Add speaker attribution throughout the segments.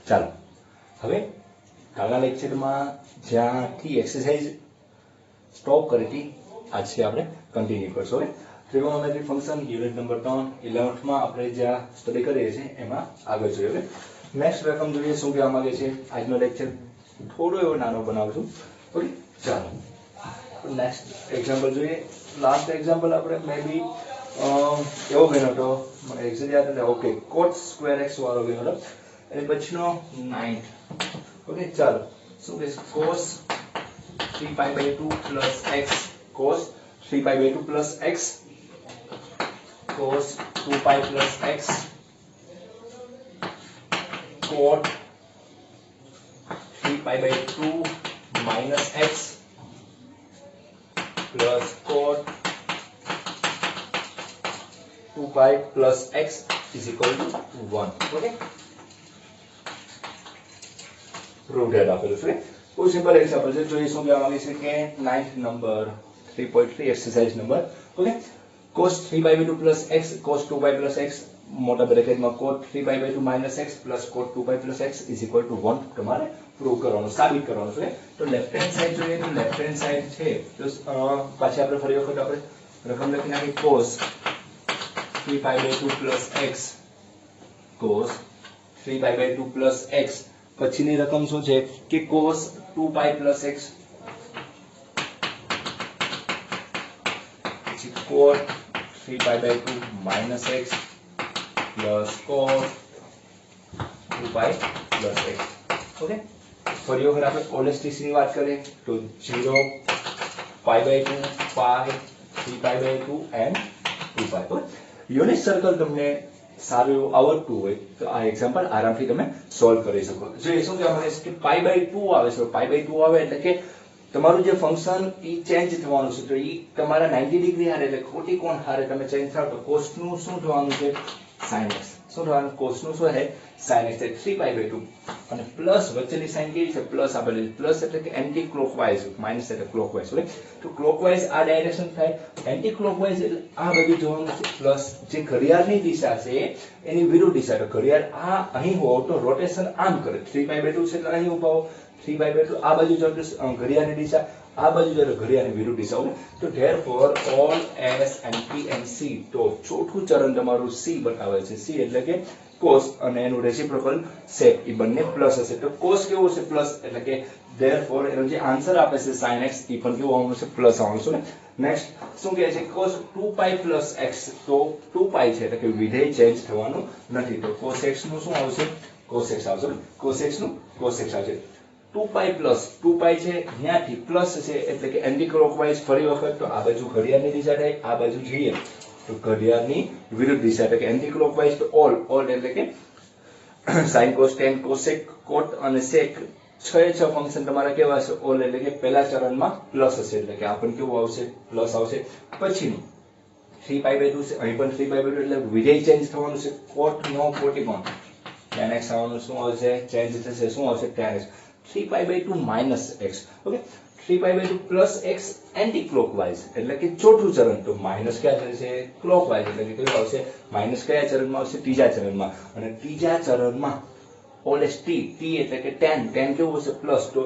Speaker 1: ચાલો હવે કાલના લેક્ચરમાં જ્યાંથી એક્સરસાઇઝ સ્ટોપ કરી હતી આજે આપણે કન્ટિન્યુ કરશું. હવે trigonometric function unit number 3 11th માં આપણે જ્યાં સ્ટડી કરીએ છીએ એમાં આગળ જોઈએ. હવે નેક્સ્ટ રકમ જોઈએ શું કહેવા માંગે છે. આજનો લેક્ચર થોડો એવો નાનો બનાવશું. ઓકે ચાલો નેક્સ્ટ એક્ઝામ્પલ જોઈએ. લાસ્ટ એક્ઝામ્પલ આપણે મે બી એવો ગણ્યો હતો મને એક્ઝેક્ટ યાદ નથી. ઓકે cos સ્ક્વેર x વાળો ગણ્યો હતો અને પછીનો 9. ઓકે ચાલો શું કે cos 3π/2 plus x cos 3π/2 plus x cos 2π plus x cot 3π/2 minus x plus cot 2π plus x is equal to 1. Okay, prove that આપેલું છે. કોઈ સિમ્પલ એક્ઝામ્પલ છે. જોઈએ શું કહેવા માંગે છે કે 9th number 3.3 exercise number. Okay cos 3π/2 plus x cos 2π plus x મોટા બ્રેકેટમાં cot 3π/2 minus x plus cot 2π plus x is equal to 1 તમારે પ્રૂવ કરવાનું, સાબિત કરવાનું છે. તો લેફ્ટ હેન્ડ સાઈડ જોઈએ તો લેફ્ટ હેન્ડ સાઈડ છે તો પાછી આપણે ફરી વખત આપણે રકમ લખી નાખી cos 3π/2 plus x cos 3π/2 plus x પછીની રકમ શું છે કે cos 2π plus x પછી cot 3π/2 minus x plus cot 2π plus x. Okay ફરી વખત આપણે ઓલેસ્ટિક્સ ની વાત કરીએ તો 0 π/2 π 3π/2 and 2π. યુનિટ સર્કલ તમને સારું એવું આવડતું હોય તો આ એક્ઝામ્પલ આરામથી તમે સોલ્વ કરી શકો. જો એ શું કહેવા માંગે છે કે π/2 આવે છે, π/2 આવે એટલે કે તમારું જે ફંક્શન ઈ ચેન્જ થવાનું છે. તો ઈ તમારા 90 ડિગ્રી હારે એટલે ખોટી કોણ હારે તમે ચેન્જ થાવ તો કોસ નું શું થવાનું છે sin x. શું થવાનું કોસ નું શું છે sin x છે 3π/2 અને પ્લસ વચ્ચેની સાઇન કેવી છે પ્લસ આપેલી. પ્લસ એટલે કે એન્ટી ક્લોકવાઇઝ, માઈનસ એટલે ક્લોકવાઇઝ. ઓકે તો ક્લોકવાઇઝ આ ડાયરેક્શન થાય, એન્ટી ક્લોકવાઇઝ એટલે આ બધું જોવાનું છે. પ્લસ જે ઘડિયાળની દિશા છે એની વિરુદ્ધ દિશા. તો ઘડિયાળ આ અહીં હોય તો રોટેશન આમ કરે. 3π/2 છે એટલે અહીં ઊભા હો, 3π/2 આ બાજુ જો ઘડિયાળની દિશા, આ બાજુ જો ઘડિયાળની વિરુદ્ધ દિશા. ઓકે તો therefore all s and p and c તો ચોથું ચરણ તમારું c બતાવે છે. c એટલે કે cos અને એનું રેસિપ્રોકલ sec એ બંને પ્લસ હશે. તો cos કેવું છે પ્લસ એટલે કે therefore એનો જે આન્સર આપે છે sin x એ પણ કેવું આવવાનું છે પ્લસ આવવાનું છે. નેક્સ્ટ શું કહે છે cos 2π plus x તો 2π છે એટલે કે વિધેય ચેન્જ થવાનું નથી. તો cos x નું શું આવશે cos x આવશે. cos x નું cos x આવશે. 2π plus 2π છે અહીંયાથી પ્લસ છે એટલે કે એન્ટી ક્લોકવાઇઝ. ફરી વખત તો આ બાજુ ઘડિયાળની દિશા થાય, આ બાજુ જઈએ તો ઘડિયાળની વિરુદ્ધ દિશા એટલે કે એન્ટી ક્લોકવાઇઝ. તો ઓલ એટલે કે sin cos tan cos sec cot અને sec 6 ફંક્શન તમારા કેવા છે ઓલ એટલે કે પહેલા ચરણમાં પ્લસ હશે એટલે કે આ પણ કેવું આવશે પ્લસ આવશે. પછીનું 3π/2 છે અહીં પણ 3π/2 એટલે વિધેય ચેન્જ થવાનું છે. cot નો કોટી કોણ tan x આવવાનું શું આવશે ચેન્જ થશે શું આવશે tan x. 3π/2 minus x. Okay 3π/2 plus x anti clockwise એટલે કે ચોથું ચરણ. તો માઈનસ ક્યાં થશે ક્લોકવાઇઝ એટલે કે કેવું આવશે માઈનસ કયા ચરણમાં આવશે ત્રીજા ચરણમાં. અને ત્રીજા ચરણમાં ઓલેસ t એટલે કે tan કેવું હશે પ્લસ. તો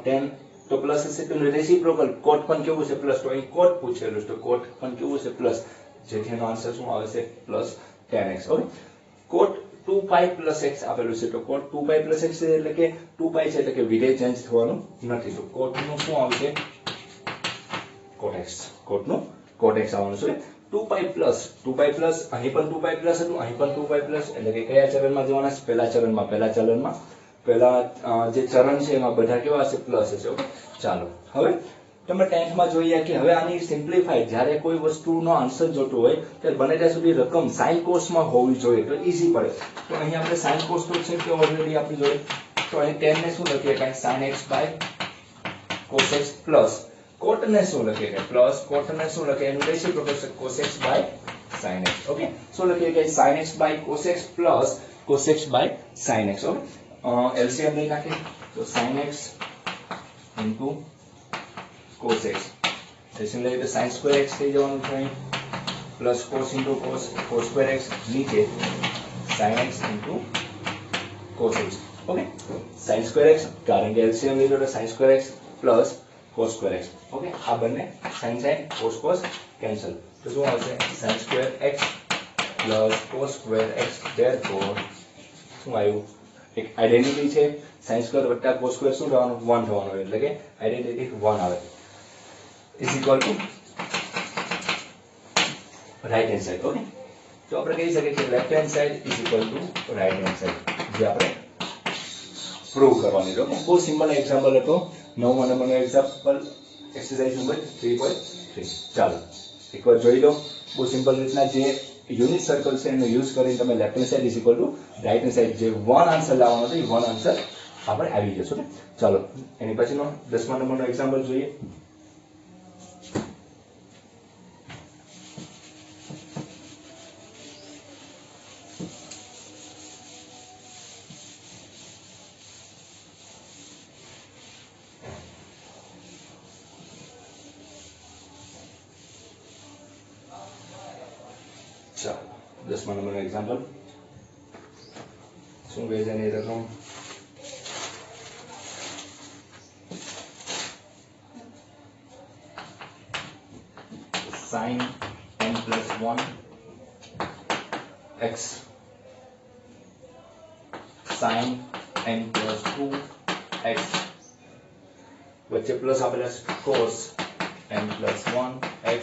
Speaker 1: tan તો પ્લસ હશે તો રેસિપ્રોકલ cot પણ કેવું છે પ્લસ. તો અહીં cot પૂછેલું છે તો cot પણ કેવું છે પ્લસ જેથી એનો આન્સર શું આવશે plus tan x. Okay cot 2π plus x આપેલું છે તો cot 2π plus x એટલે કે 2π છે એટલે કે વિધેય ચેન્જ થવાનું નથી. તો cot નું શું આવશે cot x. cot નું cot x આવવાનું છે. 2π plus અહીં પણ 2π plus હતું અહીં પણ 2π plus એટલે કે કયા ચરણમાં જવાના છે પહેલા ચરણમાં. પહેલા જે ચરણ છે એમાં બધા કેવા હશે પ્લસ હશે. ઓકે ચાલો હવે તમે 10th માં જોઈએ કે હવે આની સિમ્પ્લિફાઈડ જ્યારે કોઈ વસ્તુનો આન્સર જોતો હોય ત્યારે બને ત્યાં સુધી રકમ sin cos માં હોવી જોઈએ તો ઈઝી પડે. તો અહીં આપણે sin cos તો છે કે ઓલરેડી આપણે જોઈએ તો અહીં 10 ને શું લખીએ કે sin x / cos x plus cot ને શું લખીએ કે પ્લસ cot ને શું લખીએ એનું રેસિપ્રોકલ છે cos x / sin x. Okay શું લખીએ કે sin x / cos x plus cos x / sin x. Okay LCM લઈ નાખીએ તો sin x into cos x એસી લઈએ તો sin square x થઈ જવાનું છે plus cos into cos square x નીચે sin x into cos x okay sin square x કારણ કે LCM લીધો એટલે sin square x plus cos square x okay આ બંને sin cos cos કેન્સલ તો શું આવશે sin square x plus cos square x therefore શું આવ્યું એક આઇડેન્ટિટી છે sin સ્ક્વેર વત્તા cos સ્ક્વેર શું થવાનું 1 થવાનું એટલે કે આઇડેન્ટિટી 1 આવે is equal to right hand side okay તો આપણે કહી શકીએ કે left hand side is equal to right hand side જે આપણે પ્રૂવ કરવાની છે ઓકે બહુ સિમ્પલ એક્ઝામ્પલ હતો 9મા નંબરનો એક્ઝામ્પલ એક્સરસાઇઝ નંબર 3.3 ચાલો એકવાર જોઈ લો બહુ સિમ્પલ રીતના જે યુનિટ સર્કલ છે એનો યુઝ કરીને તમે left hand side is equal to right hand side જે વન આન્સર લાવવાનો છે એ વન આન્સર આપણે આવી જશે ઓકે ચાલો એની પછીનો 10મા નંબરનો એક્ઝામ્પલ જોઈએ ચાલો 10મા નંબરનો એક્ઝામ્પલ શું કહે છે એની રકમ sin n plus 1 x sin n plus 2 x વચ્ચે પ્લસ આપેલા cos n plus 1 x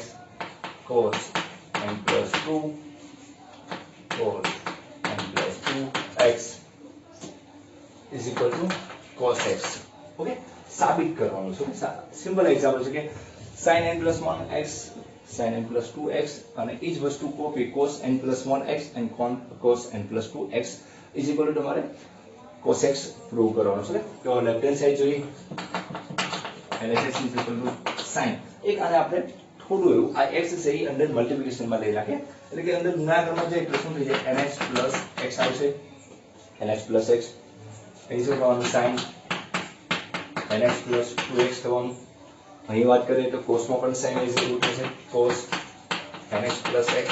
Speaker 1: cos n plus 2 cos n plus 2 x is equal to cos x okay સાબિત કરવાનું છે સિમ્પલ એક્ઝામ્પલ છે કે sin n plus 1 x sin n plus 2x અને એ જ વસ્તુ copy cos n plus 1x and cos n plus 2x is equal to તમારે cos x prove કરવાનું છે તો લેફ્ટ હેન્ડ સાઈડ જોઈએ LHS is equal to sin એક આને આપણે થોડું એવું આ x છે એ અંદર મલ્ટીપ્લિકેશન માં લઈ રાખે એટલે કે અંદર ગુણાકારમાં જાય એટલે શું થઈ જાય nx plus x આવશે nx plus x અહીં શું થવાનું sin nx plus 2x થવાનું અહીં વાત કરીએ તો cos માં પણ sin is equal થશે cos nx plus x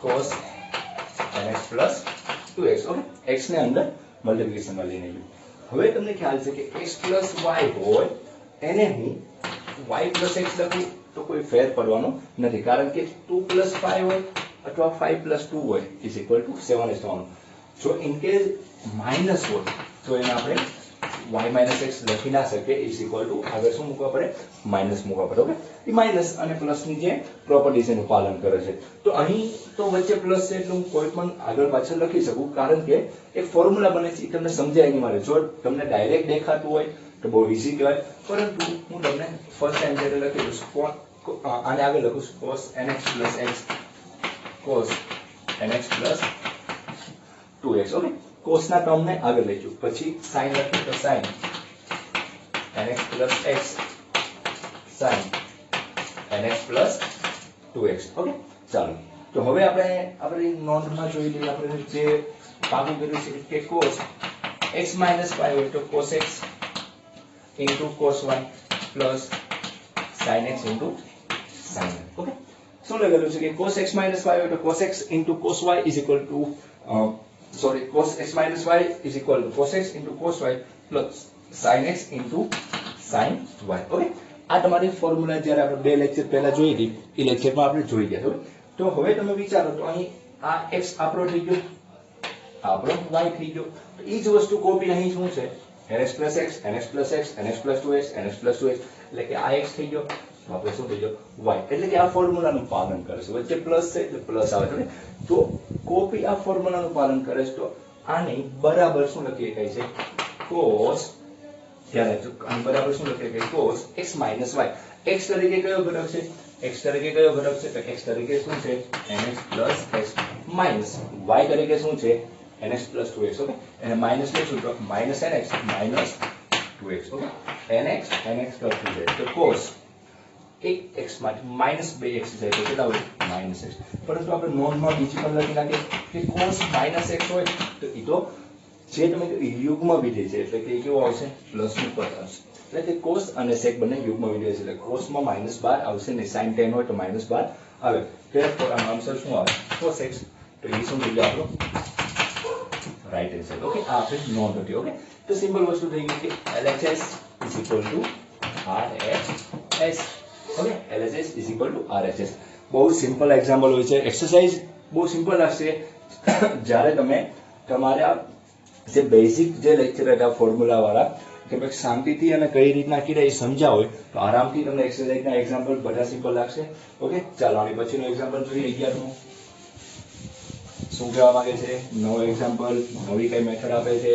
Speaker 1: cos nx plus 2x okay x ને અંદર મલ્ટીપ્લિકેશન માં લઈને આવ્યું હવે તમને ખ્યાલ છે કે x plus y હોય એને હું y plus x લખું તો કોઈ ફેર પડવાનો નથી કારણ કે 2 plus 5 હોય અથવા 5 plus 2 હોય is equal to 7 જ થવાનું જો ઇન કેસ માઈનસ હોય તો એને આપણે y minus x લખી ના શકીએ is equal to આગળ શું મૂકવા પડે માઈનસ મૂકવા પડે ઓકે એ માઈનસ અને પ્લસ ની જે પ્રોપર્ટીઝ એનું પાલન કરે છે તો અહીં તો વચ્ચે પ્લસ છે એટલે હું કોઈ પણ આગળ પાછળ લખી શકું કારણ કે એક ફોર્મ્યુલા બને છે એ તમને સમજાય નહીં મારે જો તમને ડાયરેક્ટ દેખાતું હોય તો બહુ ઈઝી કહેવાય પરંતુ હું તમને ફર્સ્ટ ટાઈમ જ્યારે લખીશ આને આગળ લખું cos nx plus x cos nx plus 2x okay cos ના ટર્મ ને આગળ લઈ જાઉં પછી sin લખીએ તો sin nx plus x sin nx plus 2x okay ચાલો તો હવે આપણે આપણી નોંધમાં જોઈ લઈએ આપણે જે પાકું કર્યું છે કે cos x minus y હોય તો cos x into cos y plus sin x into sin y okay શું લખેલું છે કે cos x minus y હોય તો cos x into cos y is equal to cos x minus y is equal to cos x into cos y plus sin x into sin y okay આ તમારી formula જ્યારે આપણે બે lecture પહેલા જોઈ હતી એ લેક્ચરમાં આપણે જોઈ ગયા તો હવે તમે વિચારો તો અહીં આ x આપણો થઈ ગયો આપણો y થઈ ગયો તો એ જ વસ્તુ કોપી અહીં શું છે nx plus x nx plus x nx plus 2x nx plus 2x એટલે કે આ x થઈ ગયો તો આપણે શું થઈ ગયો y એટલે કે આ ફોર્મ્યુલાનું પાલન કરે છે વચ્ચે પ્લસ છે એટલે પ્લસ આવે છે તો કોપી આ ફોર્મ્યુલાનું પાલન કરે છે તો આને બરાબર શું લખી શકાય છે cos ધ્યાન રાખજો આને બરાબર શું લખી શકાય cos x minus y x તરીકે કયો ઘટક છે x તરીકે કયો ઘટક છે તો x તરીકે શું છે nx plus x minus y તરીકે શું છે nx plus 2x ઓકે અને માઈનસ લેશું તો minus nx minus 2x okay nx plus 2x તો cos 1x માટે minus 2x જાય તો કેટલા હોય minus x પરંતુ આપણે નોંધમાં બીજી પણ લખી નાખીએ કે cos minus x હોય તો એ તો જે તમે યુગ્મ વિધેય છે એટલે કે કેવો આવશે પ્લસ નું પદ આવશે એટલે કે cos અને sec બંને યુગ્મ વિધેય છે એટલે cos માં -12 આવશે ને sin 10 હોય તો -12 આવે therefore આનો આન્સર શું આવે cos x તો એ શું થઈ ગયો આપણો રાઈટ હેન્ડ સાઈડ. ઓકે, આ આપણે નોંધ હતી. ઓકે, તો સિમ્પલ વસ્તુ થઈ ગઈ કે LHS is equal to RHS. Okay, LHS is equal to RHS. બહુ સિમ્પલ એક્ઝામ્પલ હોય છે. એક્સરસાઇઝ બહુ સિમ્પલ લાગશે જ્યારે તમે તમારા જે બેઝિક જે લેક્ચર હતા ફોર્મ્યુલા વાળા કે ભાઈ શાંતિથી અને કઈ રીતના કીધા એ સમજ્યા હોય તો આરામથી તમને એક્સરસાઇઝના એક્ઝામ્પલ બધા સિમ્પલ લાગશે. ઓકે, ચાલો આની પછીનો એક્ઝામ્પલ જોઈએ. 11મું શું કહેવા માંગે છે? નવો એક્ઝામ્પલ, નવી કઈ મેથડ આપે છે,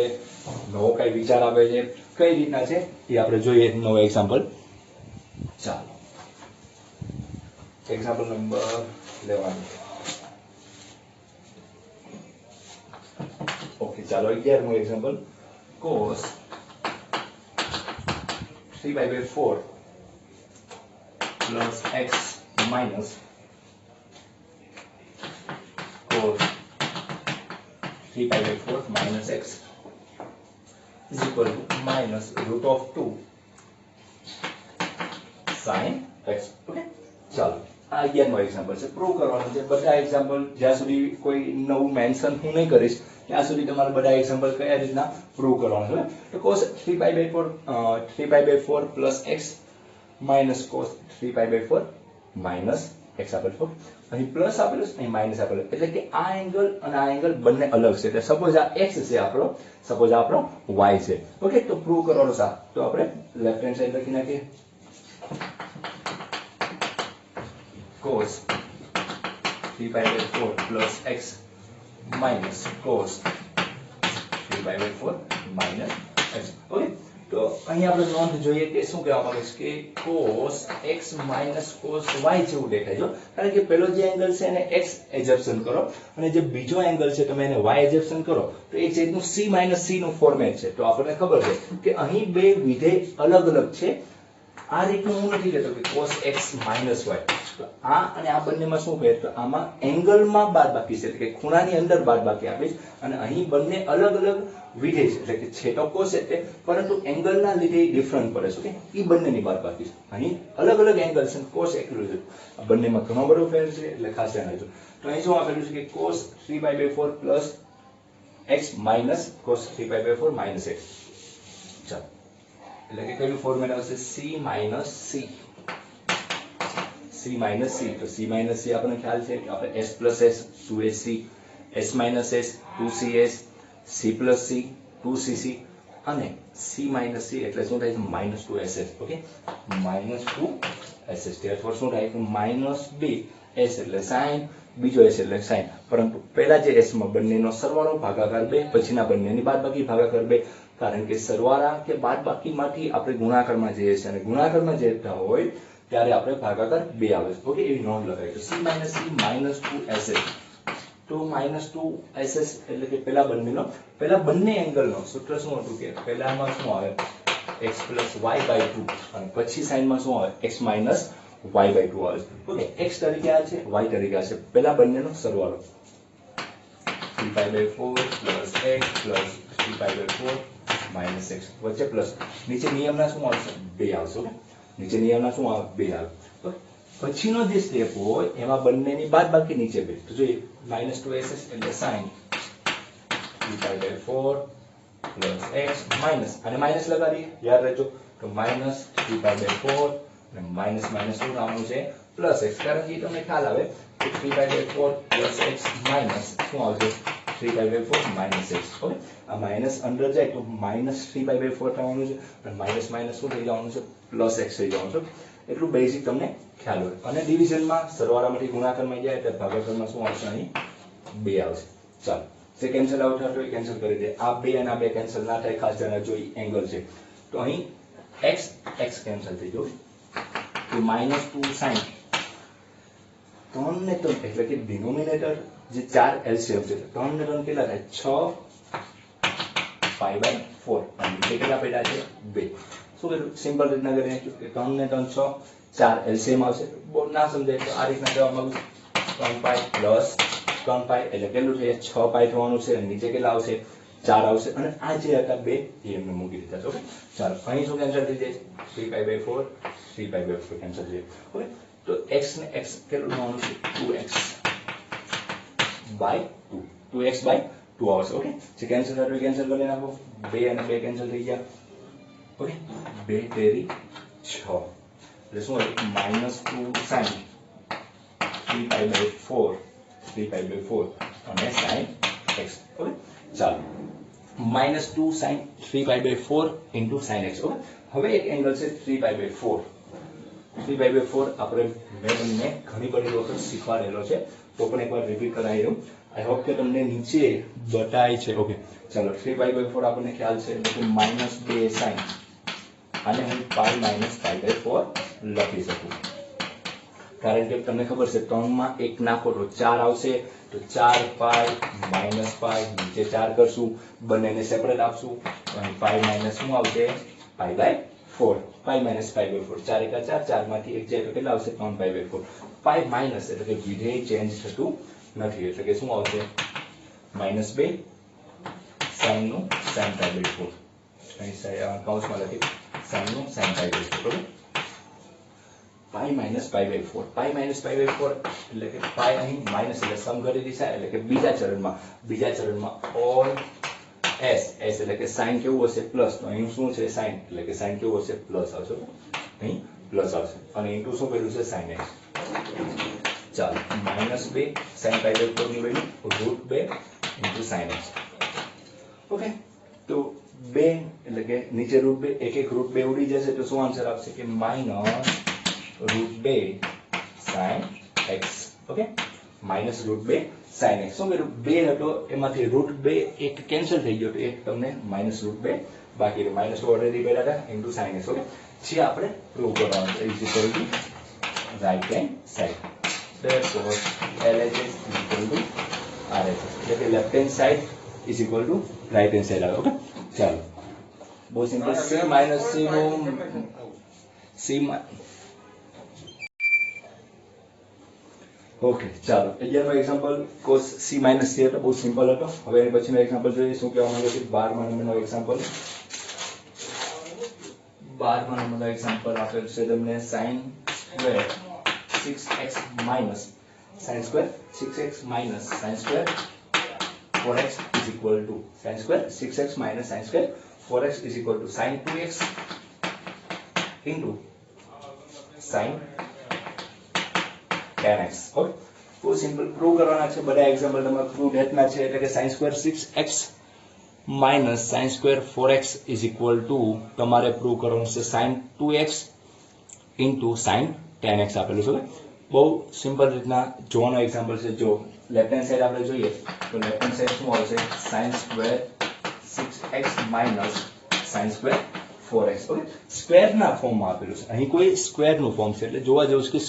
Speaker 1: નવો કઈ વિચાર આપે છે, કઈ રીતના છે એ આપણે જોઈએ. નવો એક્ઝામ્પલ. ચાલો એક્ઝામ્પલ નંબર લેવાનું. ઓકે, ચાલો 11મું example. cos 3/4 plus x minus cos 3/4 minus x is equal to minus root of 2 sin x. Okay, ચાલો આ 11નો એક્ઝામ્પલ છે. પ્રૂવ કરવાનું છે. બધા એક્ઝામ્પલ જ્યાં સુધી કોઈ નવું મેન્શન હું નહીં કરીશ ત્યાં સુધી તમારે બધા એક્ઝામ્પલ કયા રીતના પ્રૂવ કરવાનું છે. તો cos 3/4 plus x minus cos 3/4 minus x આપેલું. અહીં પ્લસ આપેલું છે, અહીં માઇનસ આપેલું, એટલે કે આ એંગલ અને આ એંગલ બંને અલગ છે. એટલે સપોઝ આ x છે આપણો, સપોઝ આ આપણો y છે. ઓકે, તો પ્રૂવ કરવાનું છે. તો આપણે લેફ્ટ હેન્ડ સાઈડ લખી નાખીએ. cos 3/4 plus x minus cos 3/4 minus x. Okay, તો અહીં આપણે નોંધ જોઈએ કે શું કહેવા માંગે છે કે cos x minus cos y જેવું દેખાય છે. કારણ કે પેલો જે એંગલ છે એને x એજપ્શન કરો અને જે બીજો એંગલ છે તમે એને y એજપ્શન કરો તો એક જાતનું c minus c નું ફોર્મેટ છે. તો આપણને ખબર છે કે અહીં બે વિધેય અલગ અલગ છે. આ રીતનું હું નથી કહેતો કે cos x minus y. તો આ અને આ બંનેમાં શું ફેર? તો આમાં એંગલમાં બાદબાકી છે, એટલે કે ખૂણાની અંદર બાદબાકી આપીશ અને અહીં બંને અલગ અલગ વિધેય છે, એટલે કે છે તો cos એટલે પરંતુ એંગલના લીધે ડિફરન્ટ પડે છે. ઓકે, એ બંનેની બાદબાકી છે. અહીં અલગ અલગ એંગલ છે, cos એકલું છે. આ બંનેમાં ઘણો બધો ફેર છે, એટલે ખાસ ધ્યાન રાખજો. તો અહીં શું આપેલું છે કે cos 3/4 plus x minus cos 3/4 minus x. ચાલો એટલે કે કયું ફોર્મેટ આવશે? c minus c. c minus c. તો c minus c આપણને ખ્યાલ છે કે આપણે s plus s 2sc, s minus s 2cs, c plus c 2cc અને c minus c એટલે શું થાય છે? minus 2ss. Okay, minus 2ss. therefore શું થાય? minus 2s એટલે sin, બીજો s એટલે sin. પરંતુ પહેલા જે s માં બંનેનો સરવાળો ભાગાકાર 2, પછીના બંનેની બાદબાકી ભાગાકાર 2. કારણ કે સરવાળા કે બાદબાકીમાંથી આપણે ગુણાકારમાં જઈએ છીએ અને ગુણાકારમાં જતા હોય ત્યારે આપણે ભાગાકાર 2 આવે છે. ઓકે, એવી નોંધ લગાવી. તો c minus c minus 2ss. તો minus 2ss એટલે કે પેલા બંને એંગલનો સૂત્ર શું હતું કે પહેલામાં શું આવે? x plus y by 2 અને પછી સાઈનમાં શું આવે? x minus y by 2 આવે છે. ઓકે, x તરીકે આ છે, y તરીકે આ છે. પેલા બંનેનો સરવાળો 3/4 plus x plus 3/4 minus x વચ્ચે પ્લસ. નીચે નિયમના શું આવશે? 2 આવશે. ઓકે, નીચે નિયમના શું આવે? 2 આવે. ઓકે, પછીનો જે સ્ટેપ હોય એમાં બંનેની બાદબાકી નીચે 2. તો જોઈએ minus 2ss એટલે sin 3/4 plus x minus અને માઈનસ લગાડીએ, યાદ રાખજો. તો minus 3/4 અને માઈનસ માઈનસ શું આવવાનું છે? Plus x. કારણ કે તમને ખ્યાલ આવે કે 3/4 plus x minus શું આવશે? 3/4 minus x. ઓકે, આ માઈનસ અંદર જાય તો minus 3/4 થવાનું છે અને માઈનસ માઈનસ શું થઈ જવાનું છે? પ્લસ x થઈ જવાનું છે. એટલું બેઝિક તમને ખ્યાલ હોય. અને ડિવિઝનમાં સરવાળામાંથી ગુણાકારમાં જાય એટલે ભાગાકારમાં શું આવશે? અહીં 2 આવશે. ચાલો જે કેન્સલ આઉટ થતો એ કેન્સલ કરી દે. આ 2 અને આ 2 કેન્સલ ના થાય, ખાસ ધ્યાન રાખજો. એંગલ છે તો અહીં x કેન્સલ થઈ જશે. તો -2 sin 3 ને 3 એટલે કે ડિનોમિનેટર જે 4 એલસીએમ છે 3 ને 3 કેટલા થાય? 6 π/4 અને નીચે કેટલા પડ્યા છે? 2. શું કરું? સિમ્પલ રીતના કરી નાખ્યું કે 3 ને 3 6, 4 એલસીએમ આવશે. બહુ ના સમજાય તો આ રીતના કહેવા માંગુ છું. 3π plus 3π એટલે કેટલું છે? 6π થવાનું છે અને નીચે કેટલા આવશે? 4 આવશે. અને આ જે હતા 2 એ એમને મૂકી દીધા છે. ઓકે, ચાલો અહીં શું કેન્સલ થઈ જાય? 3π/4 કેન્સલ થઈ જાય. ઓકે, તો x ને x કેટલું થવાનું છે? 2x by 2. 2x by 2 આવશે. ઓકે, જે કેન્સલ થતું કેન્સલ કરી નાખો. 2 અને 2 કેન્સલ થઈ ગયા. ઓકે, 2 તેરી 6 એટલે શું હોય -2 sin 3π/4 અને sin x. ઓકે, ચાલો -2 sin 3π/4 into sin x. Okay, હવે એક એંગલ છે 3π/4. 3π/4 આપણે મેં તમને ઘણી બધી વખત શીખવાડેલો છે, તો પણ એકવાર રિપીટ કરાવી દઉં. આઈ હોપ કે તમને નીચે બતાય છે. ઓકે, ચાલો 3π/4 આપણને ખ્યાલ છે એટલે કે -2 sin, આને હું π -π/4 લખી શકું, કારણ કે તમને ખબર છે 3 માં 1 નાખો તો 4 આવશે, તો 4π -π નીચે 4 કરશું, બંનેને સેપરેટ આપશું, અહીં π માઇનસ શું આવશે π/4, π -π/4, 4 એકા 4, 4 માંથી 1 જાય તો કેટલા આવશે 3π/4. π માઇનસ એટલે કે વિધેય ચેન્જ થતું નથી, એટલે કે શું આવશે -2 sin નું sin π/4, અહીં કૌંસમાં લખી sin નું sin π/4. π -π/4, π -π/4 એટલે કે π અહીં માઇનસ એટલે સમઘાતી દિશા, એટલે કે બીજા ચરણમાં ઓલ s એટલે કે sin કેવું હશે પ્લસ, તો અહીં શું છે sin એટલે કે sin કેવું હશે પ્લસ આવશે, અહીં પ્લસ આવશે, અને ઇન્ટુ શું કર્યું છે sin x. ચાલો -2 sin π/4 ની value √2 into sin x. Okay, તો 2 એટલે કે નીચે √2, એક √2 ઉડી જશે તો શું આન્સર આવશે કે -√2 sin x. Okay, -√2 sin x. શું કર્યું 2 હતો એમાંથી √2 એક કેન્સલ થઈ ગયો, તો એક તમને -√2 બાકી રહ્યો, -2 ઓલરેડી પહેલા હતા into sin x. ઓકે, જે આપણે પ્રૂવ કરવાનું છે is equal to right hand side. therefore LHS is equal to RHS, એટલે કે left hand side is equal to right hand side આવે. ઓકે, ચાલો બહુ સિમ્પલ. ઓકે, ચાલો 11નો એક્ઝામ્પલ cos c - c હતો, બહુ સિમ્પલ હતો. હવે એની પછીનો એક્ઝામ્પલ જોઈએ શું કહેવા માંગે છે. 12મા નંબરનો એક્ઝામ્પલ, 12મા નંબરનો એક્ઝામ્પલ આપેલ છે તમને sin square 6x minus sin square 6x minus sin square 4x is equal to sin square 6x minus sin square 4x is equal to sin 2x into sin 10x. Okay, બહુ simple prove કરવાના છે. બધા example તમારે prove ડેટના છે, એટલે કે sin square 6x minus sin square 4x is equal to તમારે prove કરવાનું છે sin 2x into sin 10x આપેલું છે. બહુ સિમ્પલ રીતના જોવાનો એક્ઝામ્પલ છે. જો લેફ્ટ હેન્ડ સાઈડ આપણે જોઈએ તો લેફ્ટ હેન્ડ સાઈડ શું આવશે sin square 6x minus sin square 4x. Okay, સ્ક્વેરના ફોર્મમાં આપેલું છે, અહીં કોઈ સ્ક્વેરનું ફોર્મ છે, એટલે જોવા જેવું છે કે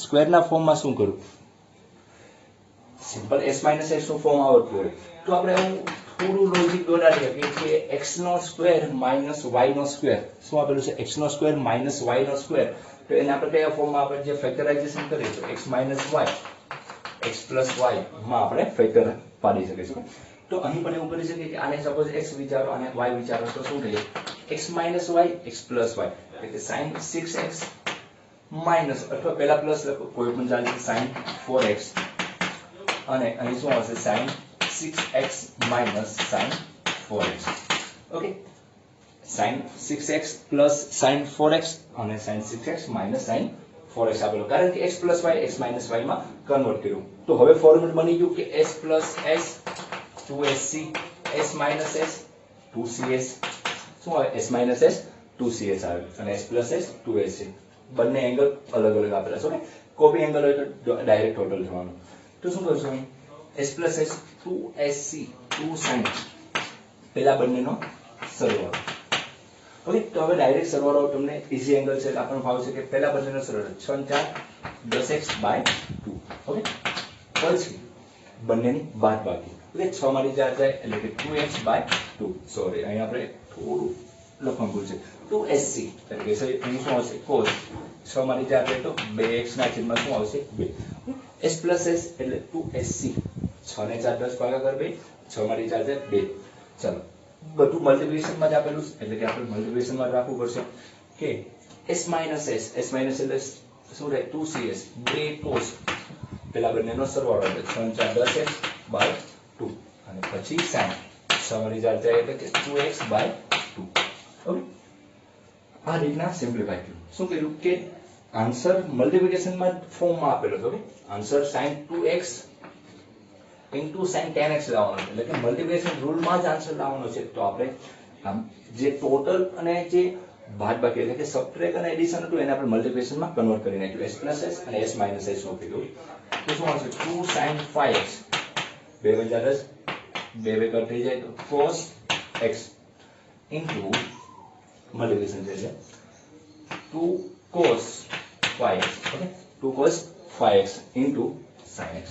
Speaker 1: સ્ક્વેરના ફોર્મમાં શું કરું, સિમ્પલ s - x નું ફોર્મ આવડતું હોય તો આપણે એવું થોડું લોજિક દોડાડીએ કે x નો સ્ક્વેર માઇનસ y નો સ્ક્વેર, શું આપેલું છે x નો સ્ક્વેર માઇનસ y નો સ્ક્વેર, તો એને આપણે કયા ફોર્મમાં આપણે જે ફેક્ટરાઇઝેશન કરીએ તો x minus y x plus y માં આપણે ફેક્ટર પાડી શકીશું. તો અહીં પણ એવું કરી શકીએ કે આને સપોઝ x વિચારો અને y વિચારો તો શું થશે x minus y x plus y, એટલે કે sin 6x માઇનસ અથવા પહેલા પ્લસ લખો કોઈ પણ ચાલશે sin 4x, અને અહીં શું આવશે sin 6x minus sin 4x. Okay, sin 6x plus sin 4x અને sin 6x minus sin 4x આપેલું, કારણ કે x plus y x minus y માં કન્વર્ટ કર્યું. તો હવે ફોર્મેટ બની ગયું કે s plus s 2sc s minus s 2cs, શું આવે s minus s 2cs આવે, અને s plus s 2sc. બંને એંગલ અલગ અલગ આપેલા છે. ઓકે, કોપી એંગલ હોય તો ડાયરેક્ટ ટોટલ થવાનું. તો શું કરશું અહીં s plus s 2sc 2 sin, પહેલા બંનેનો સરવાળો. ઓકે, તો હવે ડાયરેક્ટ સરવાળો તમને ઈઝી એંગલ છે, આપણને ફાવશે કે પહેલા બંનેનો સરવાળો 6 4 10x/2. ઓકે, પછી બંનેની બાદબાકી. ઓકે, 6 માંથી 4 જાય એટલે કે 2x/2. સોરી, અહીં આપણે થોડું લખવાનું ભૂલ છે, 2sc એટલે કે અહીં શું આવશે cos 6 માંથી 4 જાય તો 2x ના છેદમાં શું આવશે 2. s plus s એટલે 2sc 6 ને 4 10 ભાગાકાર 2, 6 માંથી 4 જાય 2. ચાલો બધું મલ્ટીપ્લિકેશન માં જ આપેલું છે, એટલે કે આપણે મલ્ટીપ્લિકેશન માં રાખવું પડશે કે s minus s એટલે શું રહે 2cs 2 cos, પેલા બંનેનો સરવાળો એટલે 6 4 10x/2, અને પછી sin સવારી જાતે એટલે કે 2x/2. ઓકે, આ રીતના સિમ્પ્લિફાય કર્યું. શું કર્યું કે આન્સર મલ્ટીપ્લિકેશનમાં ફોર્મમાં આપેલો છે. Okay, answer sin 2x into sin 10x લાવવાનો છે, એટલે કે મલ્ટીપ્લિકેશન રૂલમાં જ આન્સર લાવવાનો છે. તો આપણે આમ જે ટોટલ અને જે બાદબાકી એટલે કે સબટ્રેક્ટ અને એડિશન હતું એને આપણે મલ્ટીપ્લિકેશનમાં કન્વર્ટ કરી નાખ્યું. s + s અને s - s નું કર્યું. તો શું આવશે 2 sin 5x 2 × 10 2 2 કટ થઈ જાય તો cos x into મલ્ટીપ્લિકેશન છે 2 cos 5x. Okay, 2 cos 5x into sin x.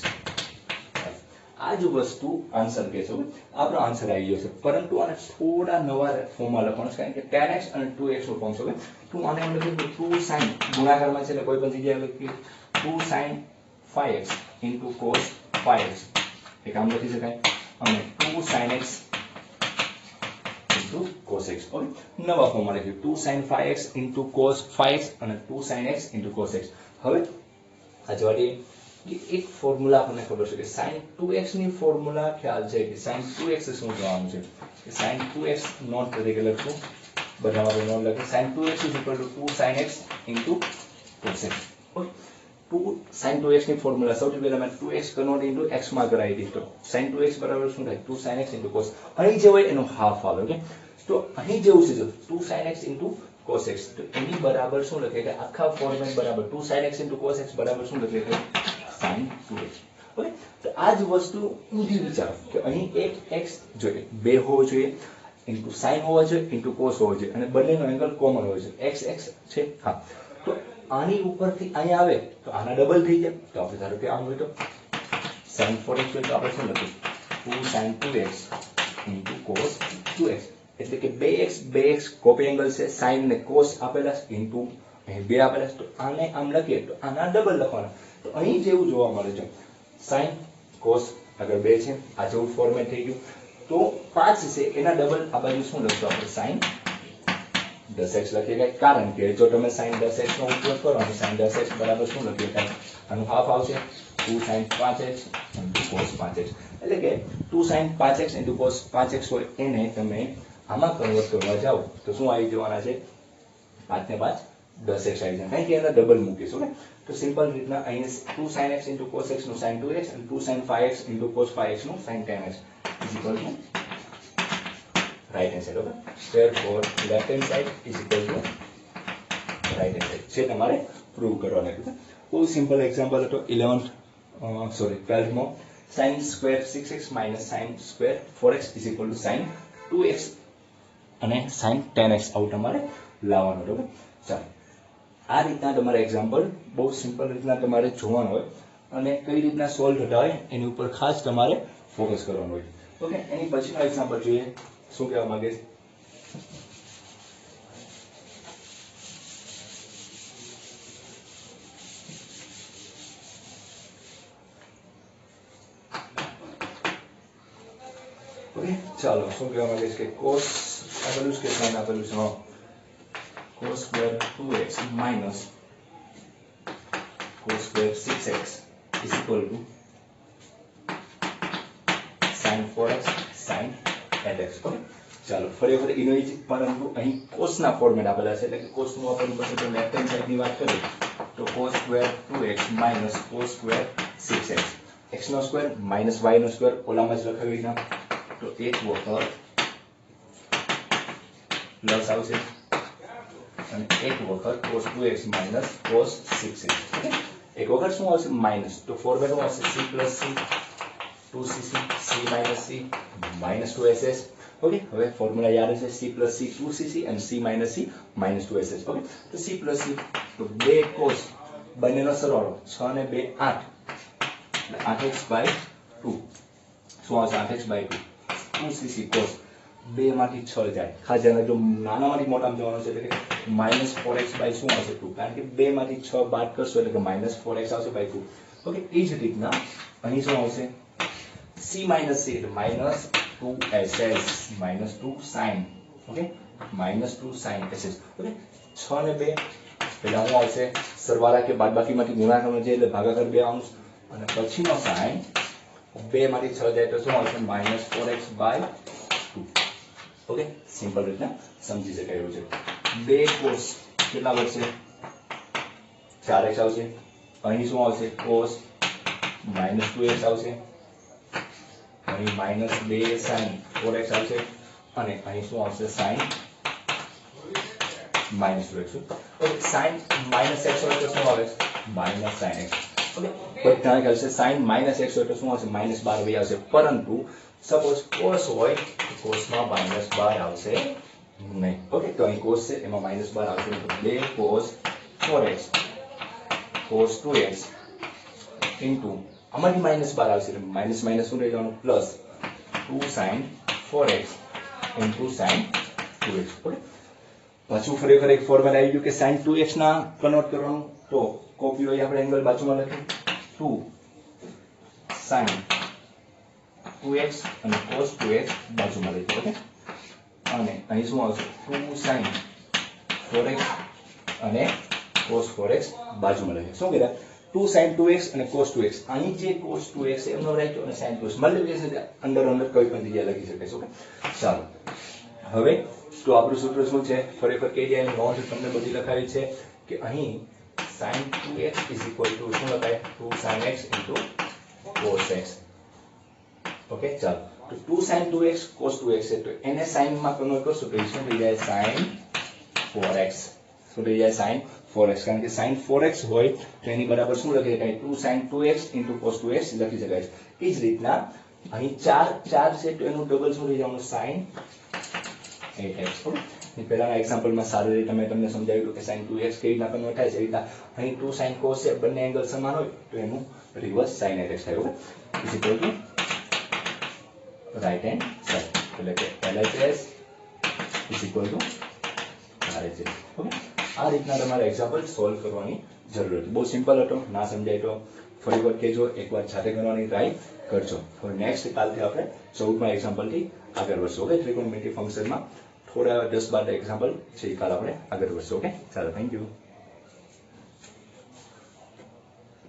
Speaker 1: આ જ વસ્તુ આન્સર કે છે. આપણો આન્સર આવી ગયો છે, પરંતુ આને થોડા નવા ફોર્મમાં લખવાનું છે, કારણ કે 10x અને 2x નું ફોર્મ છે. તો આને એમ લખ્યું કે 2 sin ગુણાકારમાં છે એટલે કોઈ પણ જગ્યાએ લખીએ 2 sin 5x into cos 5x એક આમ લખી શકાય, અને 2 sin x into cos x. Okay, નવા ફોર્મમાં લખ્યું 2 sin 5x into cos 5x અને 2 sin x into cos x. હવે આ જવાડી એક ફોર્મ્યુલા આપણને ખબર છે કે sin 2x ની ફોર્મ્યુલા ખ્યાલ છે કે sin 2x શું જવાનું છે કે sin 2x નોટ તરીકે લખશું, બનાવવાનું નોટ લખી sin 2x = 2 sin x into cos x. Okay, 2 sin 2x ની ફોર્મ્યુલા સૌથી પહેલા મેં 2x કન્વર્ટ into x માં કરાવી દીધો. sin 2x બરાબર શું થાય 2 sin x into cos. અહીં જે હોય એનો હાફ આવે. ઓકે, તો અહીં જેવું છે જો 2 sin x into cos x, તો એની બરાબર શું લખે કે આખા ફોર્મેટ બરાબર 2 sin x into cos x બરાબર શું લખે કે sin 2x. ઓકે, તો આ જ વસ્તુ ઊંધી વિચારો કે અહીં એક x જોઈએ 2 હોવો જોઈએ, ઇન્ટુ sin હોવો જોઈએ, ઇન્ટુ cos હોવો જોઈએ, અને બંનેનો એંગલ કોમન હોવો જોઈએ. x x છે. હા, તો આની ઉપરથી અહીંયા આવે તો આના ડબલ થઈ જાય. તો આપણે ધારો કે આમ હોય તો sin 4x હોય તો આપણે શું લખીએ 2 sin 2x into cos 2x, એટલે કે 2x કોપી એંગલ છે, sin ને cos આપેલા છે, ઇન્ટુ અહીં 2 આપેલા છે. તો આને આમ લખીએ તો આના ડબલ લખવાના. તો અહીં જેવું જોવા મળે છે sin cos આગળ 2 છે, આ જેવું ફોર્મેટ થઈ ગયું. તો 5 છે એના ડબલ આ બાજુ શું લખશું આપણે sin 10x લખી શકાય, કારણ કે જો તમે sin 10x નો ઉપયોગ કરો અને sin 10x બરાબર શું લખી શકાય આનું હાફ આવશે 2 sin 5x into cos 5x, એટલે કે 2 sin 5x into cos 5x હોય એને તમે આમાં કન્વર્ટ કરવા જાઓ તો શું આવી જવાના છે 5 ને 5 10x આવી જાય, કારણ કે એના ડબલ મૂકીશું. ઓકે, તો સિમ્પલ રીતના અહીં 2 sin x into cos x નું sin 2x અને 2 sin 5x into cos 5x નું sin 10x is equal to right hand side. Okay, therefore left hand side is equal to right hand side છે તમારે prove કરવાનું હતું. બહુ simple example હતો 12th માં sin square 6x minus sin square 4x is equal to sin 2x અને sin 10x આવું તમારે લાવવાનું હતું. ચાલો, આ રીતના તમારે એક્ઝામ્પલ બહુ સિમ્પલ રીતના તમારે જોવાનું હોય અને કઈ રીતના સોલ્વ થતા હોય એની ઉપર ખાસ તમારે ફોકસ કરવાનું હોય. ઓકે, એની પછીનો એક્ઝામ્પલ જોઈએ. શું કહેવા માંગે છે? ઓકે, ચાલો શું કહેવા માંગે છે કે cos આપેલું છે કે sin આપેલું છે? cos square 2x minus cos square 6x is equal to sin 4x sin 8x. Okay, ચાલો ફરી વખત એનો જ પરંતુ અહીં cos ના ફોર્મેટ આપેલા છે, એટલે કે cos નું વાપરવું પડશે. તો લેફ્ટ હેન્ડ સાઈડ ની વાત કરીએ તો cos square 2x minus cos square 6x, x નો સ્ક્વેર minus y નો સ્ક્વેર ઓલામાં જ લખાવી ના, તો એક વખત પ્લસ આવશે અને એક વખત cos 2x minus cos 6x. એક વખત શું આવશે માઇનસ, તો ફોર્મેટ શું આવશે c plus c 2cc c minus c minus 2ss. Okay, હવે ફોર્મ્યુલા યાદ હશે c plus c 2cc અને c minus c minus 2ss. Okay, તો c plus c તો 2 cos બંનેનો સરવાળો 6 ને 2 8 એટલે 8x/2 શું આવશે 8x/2 2cc cos 2 માંથી 6 જાય, ખાસ ધ્યાન જો નાનામાંથી મોટામાં જવાનું છે એટલે કે -4x બાય શું આવશે 2, કારણ કે 2 માંથી 6 બાદ કરશો એટલે કે -4x આવશે બાય 2. ઓકે, એ જ રીતના અહીં શું આવશે c minus c એટલે -2ss -2 sin. Okay, -2 sin ss. Okay, 6 ને 2 પહેલા શું આવશે સરવાળા કે બાદબાકીમાંથી ગુણાકારનો છે એટલે ભાગાકાર 2 અંશ અને પછીનો sin 2 માંથી 6 જાય તો શું આવશે -4x/2. ઓકે, સિમ્પલ રીતના સમજી શકાય એવું છે. 2 cos કેટલા વધશે 4x આવશે. અહીં શું આવશે cos -2x આવશે. અહીં -2 sin 4x આવશે અને અહીં શું આવશે sin -2x. Okay, sin -x હોય તો શું આવે -sin x. ઓકે, બધા ખ્યાલ છે sin -x હોય તો શું આવશે -12 વહી આવશે. પરંતુ સપોઝ cos હોય તો cos માં -12 આવશે નહીં. ઓકે, તો અહીં cos છે એમાં -12 આવશે. તો 2 cos 4x cos 2x into આમાંથી -12 આવશે એટલે માઇનસ શું રહી જવાનું plus 2 sin 4x into sin 2x. Okay, પાછું ખરેખર એક ફોર્મ્યુલા આવી ગયું કે sin 2x ના કન્વર્ટ કરવાનું. તો કોપી હોય આપણે એંગલ બાજુમાં લખીએ 2 sin 2x અને cos 2x બાજુમાં લખીએ. ઓકે, અને અહીં શું આવશે 2 sin 4x અને cos 4x બાજુમાં લખીએ. શું કીધા 2 sin 2x અને cos 2x. અહીં જે cos 2x એમનો રાખ્યો અને sin 2x મલ્ટીપ્લિકેશન અંદર કોઈ પણ જગ્યાએ લખી શકાય છે. ઓકે, ચાલો હવે તો આપણું સૂત્ર શું છે ફરીથી કહી દઈએ. નોંધ તમને બધી લખાવી છે કે અહીં sin 2x શું લખાય 2 sin x cos x. Okay, ચાલો તો 2 sin 2x cos 2x છે તો એને sin માં કન્વર્ટ કરશો તો શું થઈ જાય sin 4x. શું થઈ જાય sin 4x. કારણ કે sin 4x હોય તો એની બરાબર શું લખી શકાય 2 sin 2x cos 2x લખી શકાય. એ જ રીતના અહીં 4 છે તો એનું ડબલ શું થઈ જવાનું sin 8x. પહેલાના એક્ઝામ્પલમાં સારી રીતે મેં તમને સમજાવ્યું કે sin 2x કેવી રીતના કન્વર્ટ થાય છે. એ રીતના અહીં 2 sin cos છે બંને એંગલ સમાન હોય તો એનું રિવર્સ sin 8x થાય. Okay, is equal to right hand side એટલે કે LHS is equal to RHS. Okay, આ રીતના તમારે એક્ઝામ્પલ સોલ્વ કરવાની જરૂર હતી. બહુ સિમ્પલ હતો. ના સમજાય તો ફરી વાર કહેજો, એકવાર જાતે કરવાની ટ્રાય કરજો. હવે નેક્સ્ટ કાલથી આપણે 14મા એક્ઝામ્પલથી આગળ વધશું. ઓકે, ત્રિકોણમિતિ ફંક્શનમાં થોડા 10-12 એક્ઝામ્પલ છે એ કાલ આપણે આગળ વધશું. ઓકે, ચાલો, થેન્ક યુ.